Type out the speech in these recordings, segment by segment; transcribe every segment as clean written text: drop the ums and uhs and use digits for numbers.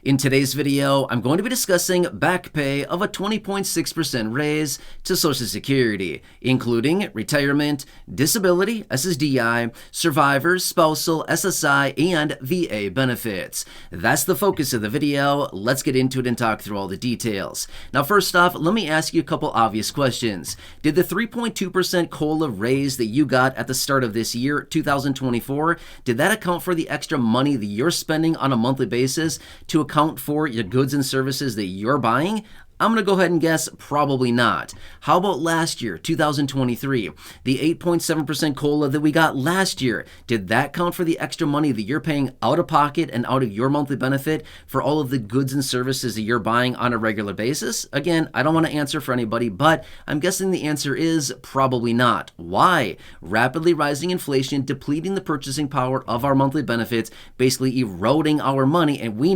In today's video, I'm going to be discussing Backpay of a 20.6% raise to Social Security, including retirement, disability, SSDI, survivors, spousal, SSI, and VA benefits. That's the focus of the video. Let's get into it and talk through all the details. Now, first off, let me ask you a couple obvious questions. Did the 3.2% COLA raise that you got at the start of this year, 2024, did that account for the extra money that you're spending on a monthly basis to account for your goods and services that you're buying? I'm going to go ahead and guess probably not. How about last year, 2023? The 8.7% COLA that we got last year, did that count for the extra money that you're paying out of pocket and out of your monthly benefit for all of the goods and services that you're buying on a regular basis? Again, I don't want to answer for anybody, but I'm guessing the answer is probably not. Why? Rapidly rising inflation, depleting the purchasing power of our monthly benefits, basically eroding our money, and we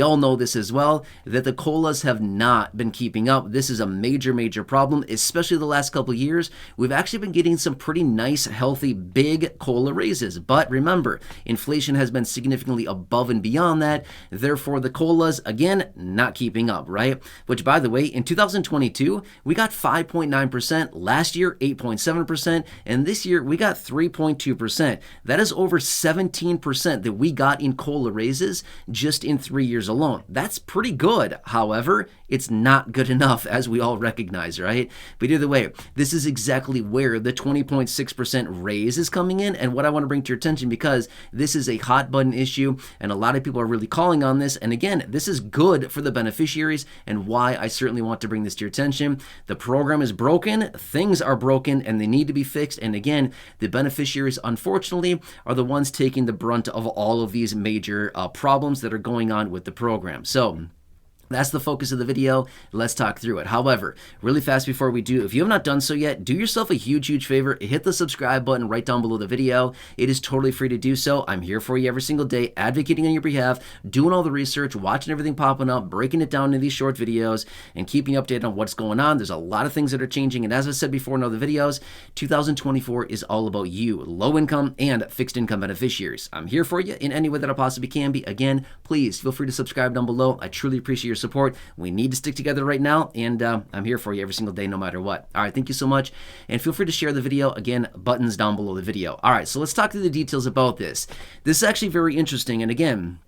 all know this as well, that the COLAs have not been keeping up. This is a major problem, especially the last couple of years. We've actually been getting some pretty nice, healthy, big COLA raises. But remember, inflation has been significantly above and beyond that. Therefore, the COLAs, again, not keeping up, right? Which, by the way, in 2022, we got 5.9%. Last year, 8.7%. And this year, we got 3.2%. That is over 17% that we got in COLA raises just in 3 years alone. That's pretty good. However, it's not good enough, as we all recognize, right? But either way, this is exactly where the 20.6% raise is coming in, and what I want to bring to your attention, because this is a hot button issue and a lot of people are really calling on this. And again, this is good for the beneficiaries, and why I certainly want to bring this to your attention. The program is broken, things are broken, and they need to be fixed. And again, the beneficiaries, unfortunately, are the ones taking the brunt of all of these major problems that are going on with the program. So that's the focus of the video. Let's talk through it. However, really fast before we do, if you have not done so yet, do yourself a huge favor. Hit the subscribe button right down below the video. It is totally free to do so. I'm here for you every single day, advocating on your behalf, doing all the research, watching everything popping up, breaking it down into these short videos, and keeping you updated on what's going on. There's a lot of things that are changing. And as I said before in other videos, 2024 is all about you, low income and fixed income beneficiaries. I'm here for you in any way that I possibly can be. Again, please feel free to subscribe down below. I truly appreciate your support. We need to stick together right now, and I'm here for you every single day, no matter what. All right, thank you so much, and feel free to share the video. Again, buttons down below the video. All right, so let's talk through the details about this. This is actually very interesting, and again,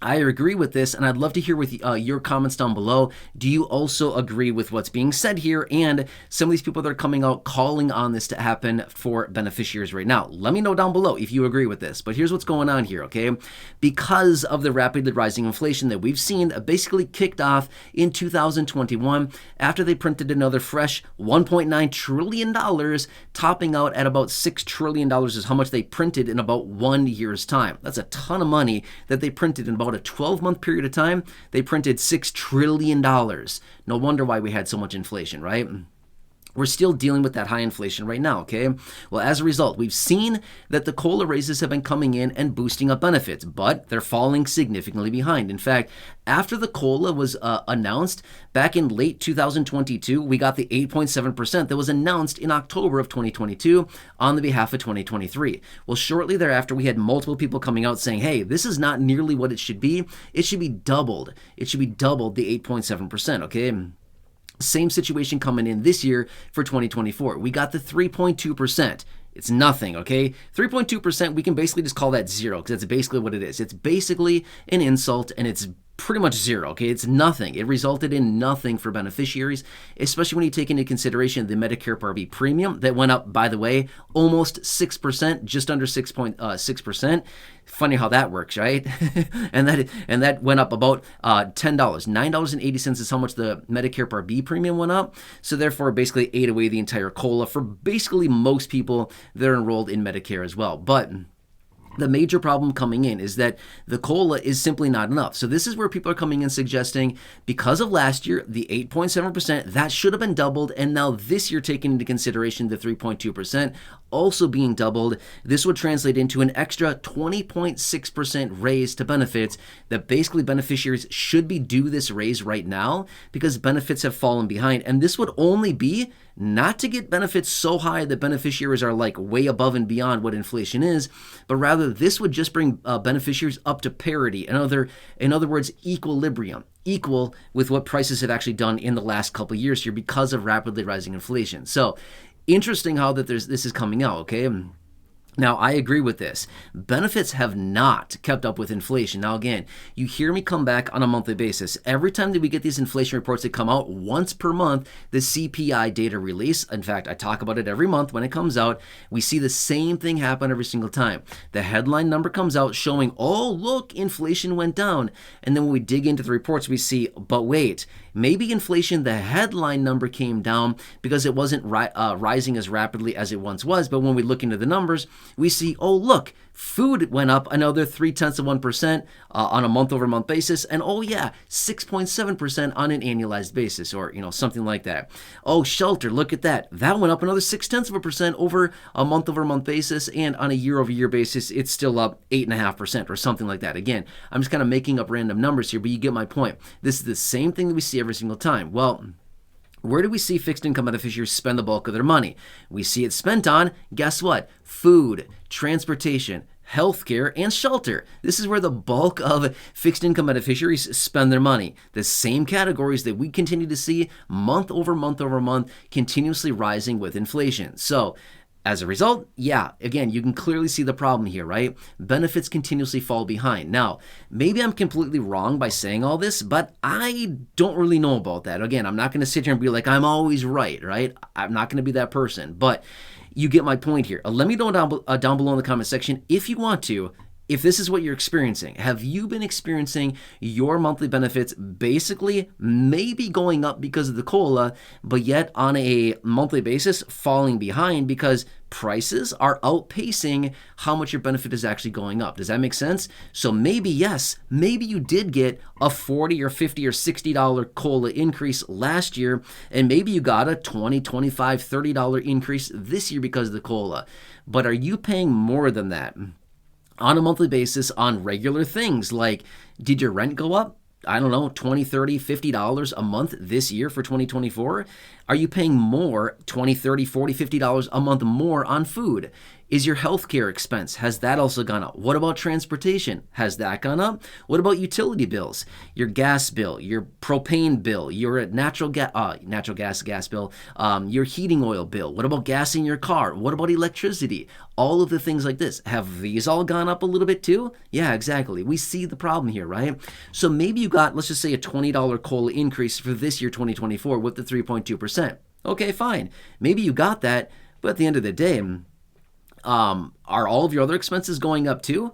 I agree with this, and I'd love to hear with your comments down below. Do you also agree with what's being said here and some of these people that are coming out calling on this to happen for beneficiaries right now? Let me know down below if you agree with this. But here's what's going on here, okay? Because of the rapidly rising inflation that we've seen basically kicked off in 2021 after they printed another fresh $1.9 trillion, topping out at about $6 trillion is how much they printed in about 1 year's time. That's a ton of money that they printed in about a 12-month period of time. They printed $6 trillion. No wonder why we had so much inflation, right? We're still dealing with that high inflation right now, okay? Well, as a result, we've seen that the COLA raises have been coming in and boosting up benefits, but they're falling significantly behind. In fact, after the COLA was announced back in late 2022, we got the 8.7% that was announced in October of 2022 on the behalf of 2023. Well, shortly thereafter, we had multiple people coming out saying, hey, this is not nearly what it should be. It should be doubled. It should be doubled the 8.7%, okay? Same situation coming in this year for 2024. We got the 3.2%. It's nothing, okay? 3.2%, we can basically just call that zero because that's basically what it is. It's basically an insult, and it's pretty much zero, okay? It's nothing. It resulted in nothing for beneficiaries, especially when you take into consideration the Medicare Part B premium that went up, by the way, almost 6%, just under 6.6%. Funny how that works, right? and that went up about $10. $9.80 is how much the Medicare Part B premium went up. So therefore, basically ate away the entire COLA for basically most people that are enrolled in Medicare as well. But the major problem coming in is that the COLA is simply not enough. So this is where people are coming in suggesting, because of last year, the 8.7%, that should have been doubled. And now this year, taking into consideration the 3.2% also being doubled, this would translate into an extra 20.6% raise to benefits that basically beneficiaries should be due this raise right now because benefits have fallen behind. And this would only be not to get benefits so high that beneficiaries are like way above and beyond what inflation is, but rather whether this would just bring beneficiaries up to parity. In other words, equilibrium, equal with what prices have actually done in the last couple of years here because of rapidly rising inflation. So interesting how that this is coming out, okay? Now, I agree with this. Benefits have not kept up with inflation. Now, again, you hear me come back on a monthly basis. Every time that we get these inflation reports that come out once per month, the CPI data release, in fact, I talk about it every month when it comes out, we see the same thing happen every single time. The headline number comes out showing, oh, look, inflation went down. And then when we dig into the reports, we see, but wait, maybe inflation, the headline number came down because it wasn't rising as rapidly as it once was. But when we look into the numbers, we see, oh, look, food went up another 0.3% on a month-over-month basis. And oh, yeah, 6.7% on an annualized basis, or, something like that. Oh, shelter, look at that. That went up another 0.6% over a month-over-month basis. And on a year-over-year basis, it's still up 8.5% or something like that. Again, I'm just kind of making up random numbers here, but you get my point. This is the same thing that we see every single time. Well, where do we see fixed income beneficiaries spend the bulk of their money? We see it spent on, guess what? Food, transportation, healthcare, and shelter. This is where the bulk of fixed income beneficiaries spend their money. The same categories that we continue to see month over month over month continuously rising with inflation. So, as a result, yeah, again, you can clearly see the problem here, right? Benefits continuously fall behind. Now, maybe I'm completely wrong by saying all this, but I don't really know about that. Again, I'm not going to sit here and be like, I'm always right? I'm not going to be that person, but you get my point here. Let me know down below in the comment section if you want to. If this is what you're experiencing, have you been experiencing your monthly benefits basically maybe going up because of the COLA, but yet on a monthly basis falling behind because prices are outpacing how much your benefit is actually going up? Does that make sense? So maybe, yes, maybe you did get a $40 or $50 or $60 COLA increase last year, and maybe you got a $20, $25, $30 increase this year because of the COLA. But are you paying more than that on a monthly basis on regular things? Like, did your rent go up? I don't know, $20, $30, $50 a month this year for 2024? Are you paying more, $20, $30, $40, $50 a month more on food? Is your healthcare expense, has that also gone up? What about transportation? Has that gone up? What about utility bills? Your gas bill, your propane bill, your natural gas bill, your heating oil bill. What about gas in your car? What about electricity? All of the things like this. Have these all gone up a little bit too? Yeah, exactly. We see the problem here, right? So maybe you got, let's just say, a $20 COLA increase for this year, 2024, with the 3.2%. Okay, fine. Maybe you got that, but at the end of the day, are all of your other expenses going up too?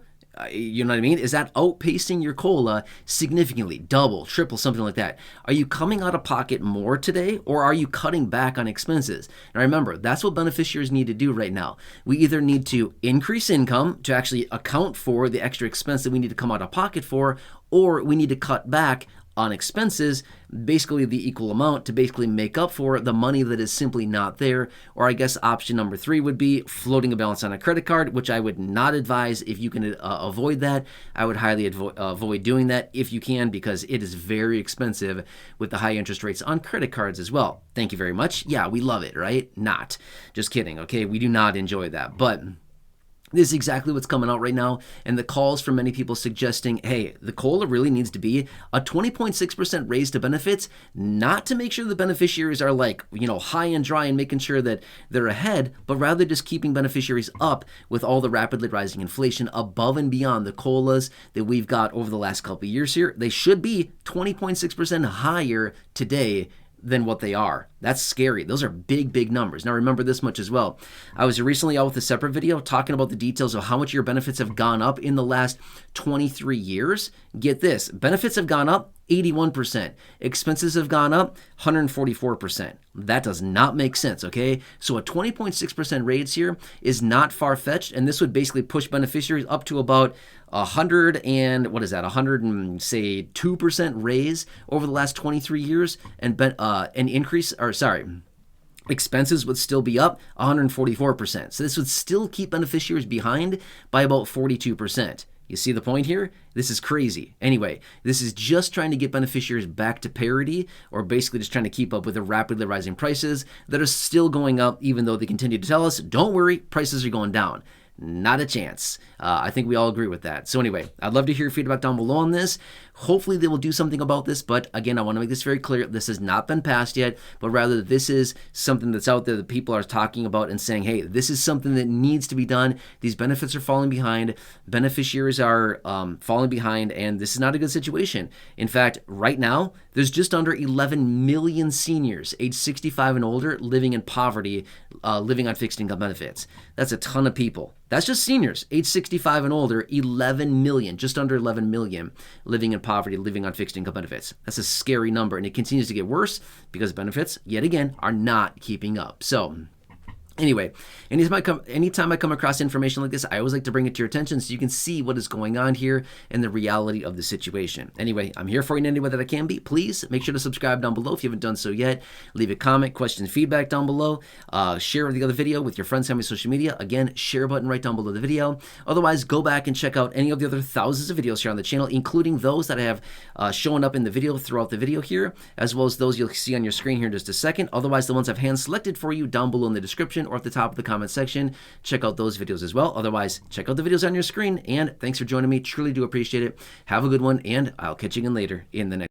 You know what I mean? Is that outpacing your COLA significantly, double, triple, something like that? Are you coming out of pocket more today, or are you cutting back on expenses? Now remember, that's what beneficiaries need to do right now. We either need to increase income to actually account for the extra expense that we need to come out of pocket for, or we need to cut back on expenses, basically the equal amount, to basically make up for the money that is simply not there. Or I guess option number 3 would be floating a balance on a credit card, which I would not advise. If you can avoid that, I would highly avoid doing that if you can, because it is very expensive with the high interest rates on credit cards as well. Thank you very much. Yeah, we love it, right? Not. Just kidding, okay? We do not enjoy that. But this is exactly what's coming out right now, and the calls from many people suggesting, hey, the COLA really needs to be a 20.6% raise to benefits, not to make sure the beneficiaries are like, high and dry and making sure that they're ahead, but rather just keeping beneficiaries up with all the rapidly rising inflation above and beyond the COLAs that we've got over the last couple of years here. They should be 20.6% higher today than what they are. That's scary. Those are big, big numbers. Now remember this much as well. I was recently out with a separate video talking about the details of how much your benefits have gone up in the last 23 years. Get this, benefits have gone up 81%. Expenses have gone up 144%. That does not make sense, okay? So a 20.6% raise here is not far-fetched, and this would basically push beneficiaries up to about 102% raise over the last 23 years, and expenses would still be up 144%. So this would still keep beneficiaries behind by about 42%. You see the point here? This is crazy. Anyway, this is just trying to get beneficiaries back to parity, or basically just trying to keep up with the rapidly rising prices that are still going up, even though they continue to tell us, don't worry, prices are going down. Not a chance. I think we all agree with that. So anyway, I'd love to hear your feedback down below on this. Hopefully they will do something about this, but again, I want to make this very clear. This has not been passed yet, but rather this is something that's out there that people are talking about and saying, hey, this is something that needs to be done. These benefits are falling behind. Beneficiaries are falling behind, and this is not a good situation. In fact, right now, there's just under 11 million seniors age 65 and older living in poverty, living on fixed income benefits. That's a ton of people. That's just seniors age 65 and older, 11 million, just under 11 million living in poverty, living on fixed income benefits. That's a scary number, and it continues to get worse because benefits, yet again, are not keeping up. So anyway, anytime I come across information like this, I always like to bring it to your attention so you can see what is going on here and the reality of the situation. Anyway, I'm here for you in any way that I can be. Please make sure to subscribe down below if you haven't done so yet. Leave a comment, questions, feedback down below. Share the other video with your friends, family, social media. Again, share button right down below the video. Otherwise, go back and check out any of the other thousands of videos here on the channel, including those that I have shown up in the video throughout the video here, as well as those you'll see on your screen here in just a second. Otherwise, the ones I've hand selected for you down below in the description or at the top of the comment section. Check out those videos as well. Otherwise, check out the videos on your screen, and thanks for joining me. Truly do appreciate it. Have a good one, and I'll catch you again later in the next